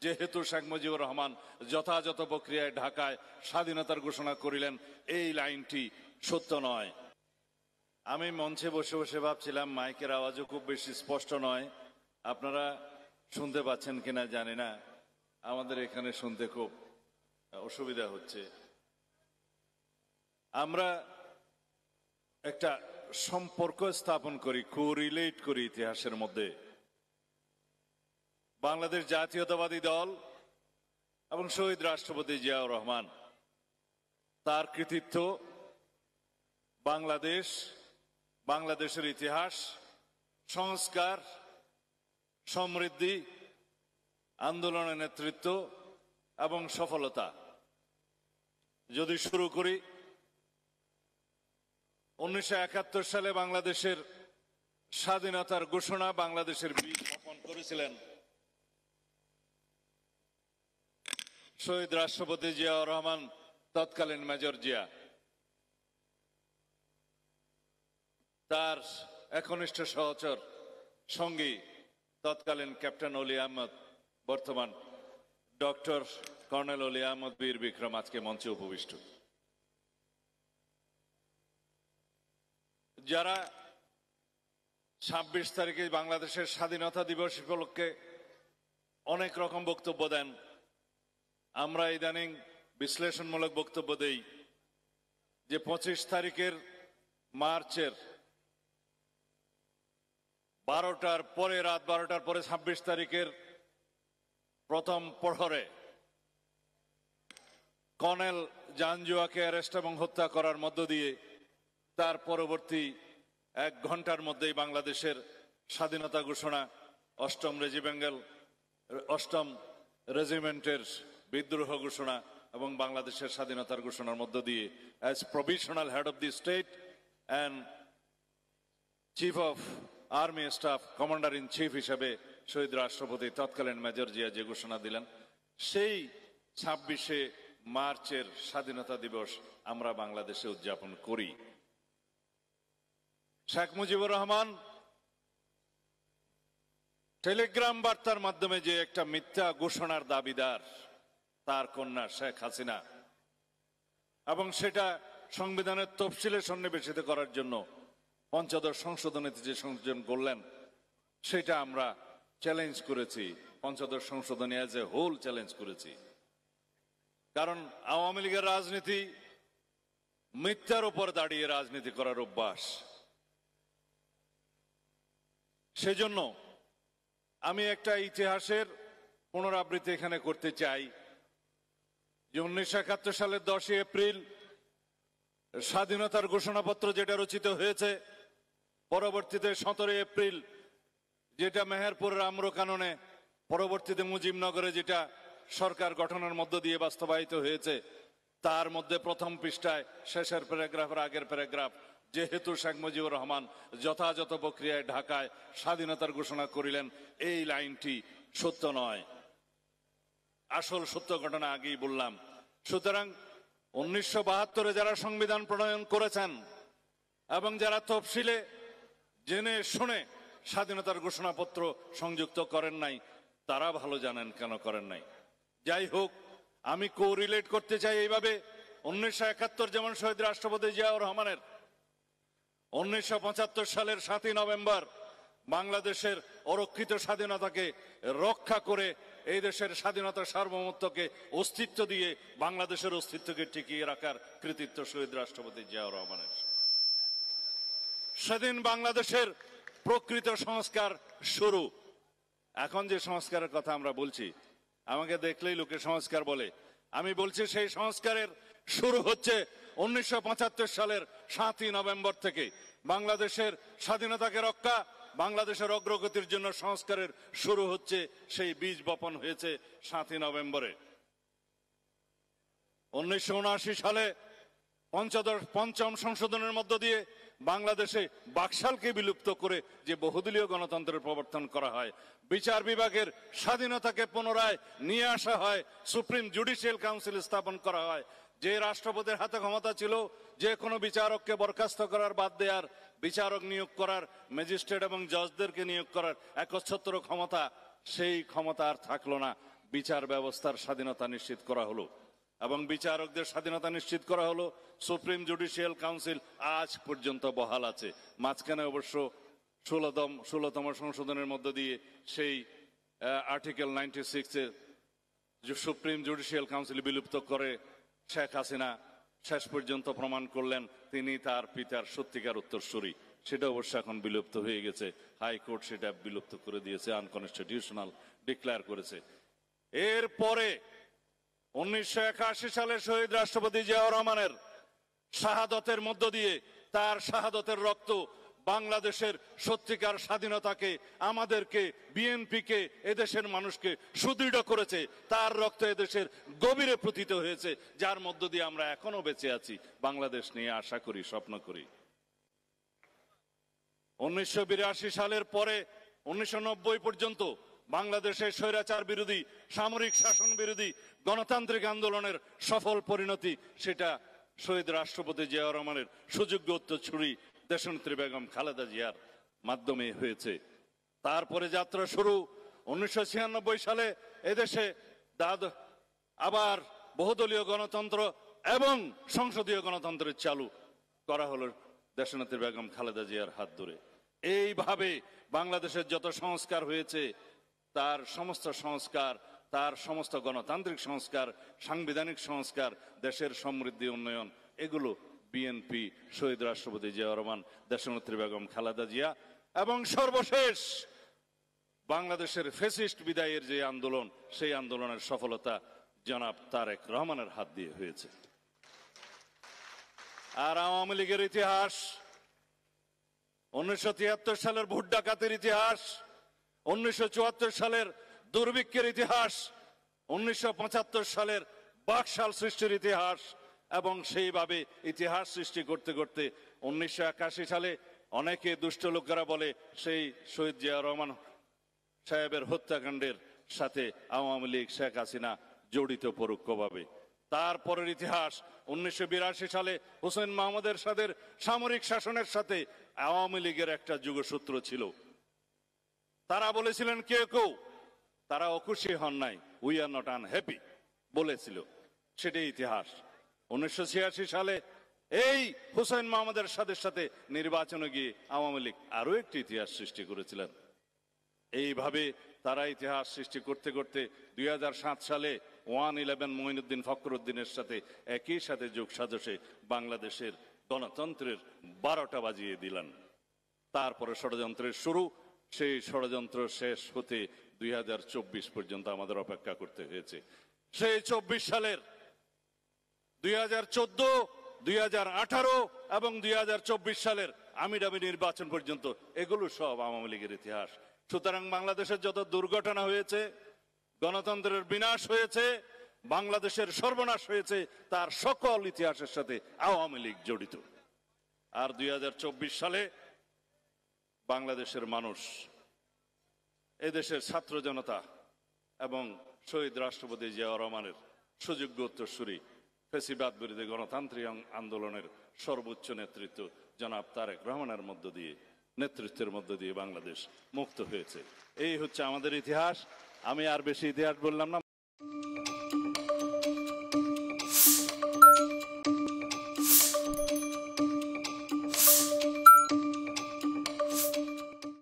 যেহেতু শেখ মুজিবুর রহমান যথাযথ প্রক্রিয়ায় ঢাকায় স্বাধীনতার ঘোষণা করিলেন, এই লাইনটি সত্য নয়। আমি মঞ্চে বসে বসে ভাবছিলাম মাইকের আওয়াজও খুব বেশি স্পষ্ট নয়, আপনারা শুনতে পাচ্ছেন কিনা জানি না, আমাদের এখানে শুনতে খুব অসুবিধা হচ্ছে। আমরা একটা সম্পর্ক স্থাপন করি, কোরিলেট করি ইতিহাসের মধ্যে। বাংলাদেশ জাতীয়তাবাদী দল এবং শহীদ রাষ্ট্রপতি জিয়াউর রহমান, তার কৃতিত্ব বাংলাদেশ, বাংলাদেশের ইতিহাস, সংস্কার, সমৃদ্ধি, আন্দোলনের নেতৃত্ব এবং সফলতা। যদি শুরু করি, 1971 সালে বাংলাদেশের স্বাধীনতার ঘোষণা, বাংলাদেশের বীজ বপন করেছিলেন শহীদ রাষ্ট্রপতি জিয়াউর রহমান, তৎকালীন মেজর জিয়া। তার একনিষ্ঠ সহচর সঙ্গী তৎকালীন ক্যাপ্টেন অলি আহমদ, বর্তমান ডক্টর কর্নেল অলি আহমদ বীর বিক্রম আজকে মঞ্চে উপবিষ্ট। যারা 26 তারিখে বাংলাদেশের স্বাধীনতা দিবস উপলক্ষে অনেক রকম বক্তব্য দেন, আমরা ইদানিং বিশ্লেষণমূলক বক্তব্য দেই যে 25 তারিখের মার্চের 12টার পরে, রাত 12টার পরে 26 তারিখের প্রথম প্রহরে কর্নেল জাঞ্জুয়াকে অ্যারেস্ট এবং হত্যা করার মধ্য দিয়ে তার পরবর্তী 1 ঘন্টার মধ্যেই বাংলাদেশের স্বাধীনতা ঘোষণা, 8ম রেজিমেন্টের বিদ্রোহ ঘোষণা এবং বাংলাদেশের স্বাধীনতার ঘোষণার মধ্য দিয়ে as provisional head of the state and chief of army staff, commander in chief হিসেবে শহীদ রাষ্ট্রপতি তৎকালীন মেজর জিয়া যে ঘোষণা দিলেন, সেই 26শে মার্চের স্বাধীনতা দিবস আমরা বাংলাদেশে উদযাপন করি। শেখ মুজিবুর রহমান টেলিগ্রাম বার্তার মাধ্যমে যে একটা মিথ্যা ঘোষণার দাবিদার, তার কন্যা শেখ হাসিনা, এবং সেটা সংবিধানের তফসিলে সন্নিবেশিত করার জন্য পঞ্চদশ সংশোধনীতে যে সংযোজন করলেন, সেটা আমরা চ্যালেঞ্জ করেছি। পঞ্চদশ সংশোধনী অ্যাজ এ হোল চ্যালেঞ্জ করেছি। কারণ আওয়ামী লীগের রাজনীতি মিথ্যার উপর দাঁড়িয়ে রাজনীতি করার অভ্যাস। সেজন্য আমি একটা ইতিহাসের পুনরাবৃত্তি এখানে করতে চাই যে 1971 সালের 10 এপ্রিল স্বাধীনতার ঘোষণাপত্র যেটা রচিত হয়েছে, পরবর্তীতে 17 এপ্রিল যেটা মেহেরপুরের আম্রকাননে, পরবর্তীতে মুজিবনগরে যেটা সরকার গঠনের মধ্য দিয়ে বাস্তবায়িত হয়েছে, তার মধ্যে প্রথম পৃষ্ঠায় শেষের প্যারাগ্রাফের আগের প্যারাগ্রাফ, যেহেতু শেখ মুজিবুর রহমান যথাযথ প্রক্রিয়ায় ঢাকায় স্বাধীনতার ঘোষণা করিলেন, এই লাইনটি সত্য নয়। আসল সত্য ঘটনা আগেই বললাম। সুতরাং 1972-এ যারা সংবিধান প্রণয়ন করেছেন এবং যারা তফসিলে জেনে শুনে স্বাধীনতার ঘোষণাপত্র সংযুক্ত করেন নাই, তারা ভালো জানেন কেন করেন নাই। যাই হোক, আমি কোরিলেট করতে চাই এইভাবে। 1971 যেমন শহীদ রাষ্ট্রপতি জিয়াউর রহমানের, 1975 সালের 7ই নভেম্বর বাংলাদেশের অরক্ষিত স্বাধীনতাকে রক্ষা করে এই দেশের স্বাধীনতা সার্বভৌমত্বকে অস্তিত্ব দিয়ে বাংলাদেশের অস্তিত্বকে টিকিয়ে রাখার কৃতিত্ব শহীদ রাষ্ট্রপতি জিয়াউর রহমানের। সেদিন বাংলাদেশের প্রকৃত সংস্কার শুরু। এখন যে সংস্কারের কথা আমরা বলছি, আমাকে দেখলেই লোকে সংস্কার বলে, আমি বলছি সেই সংস্কারের শুরু হচ্ছে 1975 সালের 7ই নভেম্বর থেকে। বাংলাদেশের স্বাধীনতাকে রক্ষা, বাংলাদেশের অগ্রগতির জন্য সংস্কারের শুরু হচ্ছে, সেই বীজ বপন হয়েছে 7ই নভেম্বরে। 1979 সালে পঞ্চম সংশোধনের মধ্য দিয়ে বাংলাদেশে বাকশালকে বিলুপ্ত করে যে বহুদলীয় গণতন্ত্রের প্রবর্তন করা হয়, বিচার বিভাগের স্বাধীনতাকে পুনরায় নিয়ে আসা হয়, সুপ্রিম জুডিশিয়াল কাউন্সিল স্থাপন করা হয়। যে রাষ্ট্রপতির হাতে ক্ষমতা ছিল যে কোনো বিচারককে বরখাস্ত করার, বাদ দেওয়ার, বিচারক নিয়োগ করার, ম্যাজিস্ট্রেট এবং জজদেরকে নিয়োগ করার একচ্ছত্র ক্ষমতা, সেই ক্ষমতা আর থাকলো না। বিচার ব্যবস্থার স্বাধীনতা নিশ্চিত করা হলো এবং বিচারকদের স্বাধীনতা নিশ্চিত করা হলো। সুপ্রিম জুডিশিয়াল কাউন্সিল আজ পর্যন্ত বহাল আছে। মাঝখানে অবশ্য 16তম সংশোধনের মধ্য দিয়ে সেই আর্টিকেল 96 যে সুপ্রিম জুডিশিয়াল কাউন্সিল বিলুপ্ত করে শেখ হাসিনা শেষ পর্যন্ত প্রমাণ করলেন তিনি তার পিতার সত্যিকার উত্তরসূরি। সেটা অবশ্য এখন বিলুপ্ত হয়ে গেছে। হাইকোর্ট সেটা বিলুপ্ত করে দিয়েছে, আনকনস্টিটিউশনাল ডিক্লেয়ার করেছে। এরপরে 1981 সালে শহীদ রাষ্ট্রপতি জিয়াউর রহমানের শাহাদতের মধ্য দিয়ে, তার শাহাদতের রক্ত বাংলাদেশের সত্যিকার স্বাধীনতাকে, আমাদেরকে, বিএনপিকে, এদেশের মানুষকে সুদৃঢ় করেছে। তার রক্ত এদেশের গভীরে প্রথিত হয়েছে, যার মধ্য দিয়ে আমরা এখনো বেঁচে আছি, বাংলাদেশ নিয়ে আশা করি, স্বপ্ন করি। 1982 সালের পরে 1990 পর্যন্ত বাংলাদেশের স্বৈরাচার বিরোধী, সামরিক শাসন বিরোধী গণতান্ত্রিক আন্দোলনের সফল পরিণতি সেটা শহীদ রাষ্ট্রপতি জিয়াউর রহমানের সুযোগ্য উত্তরসূরি দেশনেত্রী বেগম খালেদা জিয়ার মাধ্যমে হয়েছে। তারপরে যাত্রা শুরু 1996 সালে এদেশে আবার বহুদলীয় গণতন্ত্র এবং সংসদীয় গণতন্ত্রের চালু করা হলো দেশনেত্রী বেগম খালেদা জিয়ার হাত ধরে। এইভাবে বাংলাদেশের যত সংস্কার হয়েছে তার সমস্ত সংস্কার, তার সমস্ত গণতান্ত্রিক সংস্কার, সাংবিধানিক সংস্কার, দেশের সমৃদ্ধি, উন্নয়ন, এগুলো বিএনপি, শহীদ রাষ্ট্রপতি জিয়াউর রহমান, দেশনেত্রী বেগম খালেদা জিয়া এবং সর্বশেষ বাংলাদেশের ফ্যাসিস্ট বিদায়ের যে আন্দোলন, সেই আন্দোলনের সফলতা জনাব তারেক রহমানের হাত দিয়ে হয়েছে। আর আওয়ামী লীগের ইতিহাস, 1973 সালের ভোট ডাকাতির ইতিহাস, 1974 সালের দুর্ভিক্ষের ইতিহাস, 1975 সালের বাকশাল সৃষ্টির ইতিহাস এবং সেইভাবে ইতিহাস সৃষ্টি করতে করতে 1981 সালে অনেকে দুষ্ট লোকেরা বলে সেই শহীদ জিয়াউর রহমান সাহেবের হত্যাকাণ্ডের সাথে আওয়ামী লীগ, শেখ হাসিনা জড়িত পরোক্ষভাবে। তারপরের ইতিহাস 1982 সালে হোসেন মোহাম্মদ এরশাদের সামরিক শাসনের সাথে আওয়ামী লীগের একটা যোগসূত্র ছিল। তারা বলেছিলেন কেউ কেউ তারা অখুশি হন নাই, উই আর নট আনহ্যাপি বলেছিল, সেটাই ইতিহাস। 1986 সালে এই হোসেন মোহাম্মদ এরশাদের সাথে নির্বাচনে গিয়ে আওয়ামী লীগ আরো একটি ইতিহাস সৃষ্টি করেছিলেন। এইভাবে তারা ইতিহাস সৃষ্টি করতে করতে 2007 সালে 111 মঈনুদ্দিন ফখরুদ্দিনের সাথে একই সাথে যোগ সাজসে বাংলাদেশের গণতন্ত্রের 12টা বাজিয়ে দিলেন। তারপরে ষড়যন্ত্রের শুরু, সেই ষড়যন্ত্র শেষ হতে 2024 পর্যন্ত আমাদের অপেক্ষা করতে হয়েছে। সেই 24 সালের 2014, 2018 এবং 2024 সালের আমিডামি নির্বাচন পর্যন্ত এগুলো সব আওয়ামী লীগের ইতিহাস। সুতরাং বাংলাদেশের যত দুর্ঘটনা হয়েছে, গণতন্ত্রের বিনাশ হয়েছে, বাংলাদেশের সর্বনাশ হয়েছে, তার সকল ইতিহাসের সাথে আওয়ামী লীগ জড়িত। আর 2024 সালে বাংলাদেশের মানুষ, এদেশের ছাত্র জনতা এবং শহীদ রাষ্ট্রপতি জিয়াউর রহমানের সুযোগ্য উত্তরসূরি ফ্যাসিবাদ বিরোধী গণতান্ত্রিক আন্দোলনের সর্বোচ্চ নেতৃত্ব জনাব তারেক রহমানের নেতৃত্বের মধ্য দিয়ে বাংলাদেশ মুক্ত হয়েছে। এই হচ্ছে আমাদের ইতিহাস। আমি আর বেশি ইতিহাস বললাম না।